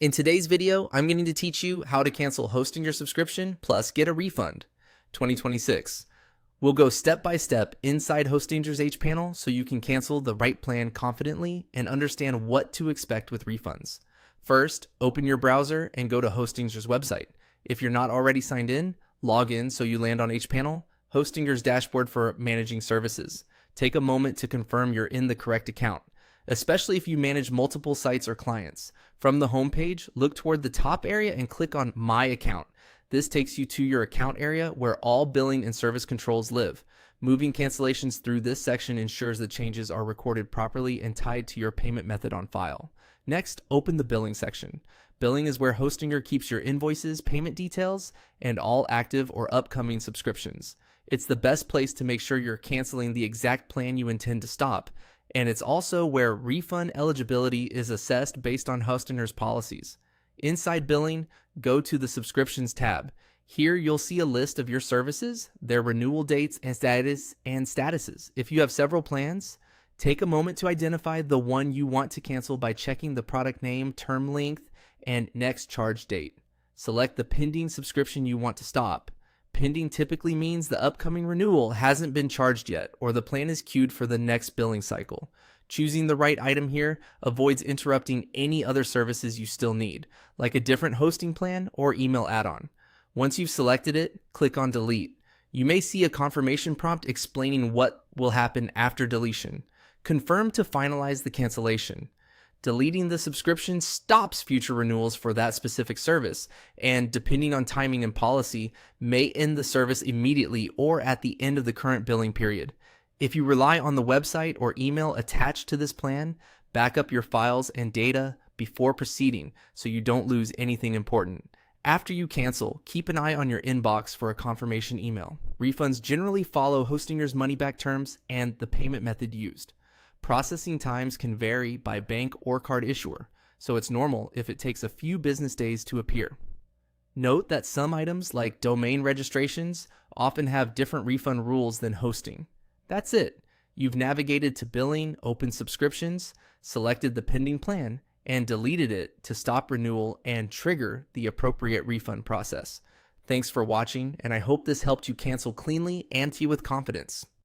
In today's video, I'm going to teach you how to cancel hosting your subscription plus get a refund 2026. We'll go step by step inside Hostinger's H panel so you can cancel the right plan confidently and understand what to expect with refunds. First, open your browser and go to Hostinger's website. If you're not already signed in, log in so you land on H panel, Hostinger's dashboard for managing services. Take a moment to confirm you're in the correct account, especially if you manage multiple sites or clients. From the homepage, look toward the top area and click on My Account. This takes you to your account area where all billing and service controls live. Moving cancellations through this section ensures the changes are recorded properly and tied to your payment method on file. Next, open the billing section. Billing is where Hostinger keeps your invoices, payment details, and all active or upcoming subscriptions. It's the best place to make sure you're canceling the exact plan you intend to stop, and it's also where refund eligibility is assessed based on Hostinger's policies. Inside billing, go to the subscriptions tab. Here you'll see a list of your services, their renewal dates and statuses. If you have several plans, take a moment to identify the one you want to cancel by checking the product name, term length, and next charge date. Select the pending subscription you want to stop. Pending typically means the upcoming renewal hasn't been charged yet, or the plan is queued for the next billing cycle. Choosing the right item here avoids interrupting any other services you still need, like a different hosting plan or email add-on. Once you've selected it, click on Delete. You may see a confirmation prompt explaining what will happen after deletion. Confirm to finalize the cancellation. Deleting the subscription stops future renewals for that specific service, and depending on timing and policy, may end the service immediately or at the end of the current billing period. If you rely on the website or email attached to this plan, back up your files and data before proceeding so you don't lose anything important. After you cancel, keep an eye on your inbox for a confirmation email. Refunds generally follow Hostinger's money-back terms and the payment method used. Processing times can vary by bank or card issuer, so it's normal if it takes a few business days to appear. Note that some items, like domain registrations, often have different refund rules than hosting. That's it. You've navigated to billing, opened subscriptions, selected the pending plan, and deleted it to stop renewal and trigger the appropriate refund process. Thanks for watching, and I hope this helped you cancel cleanly and with confidence.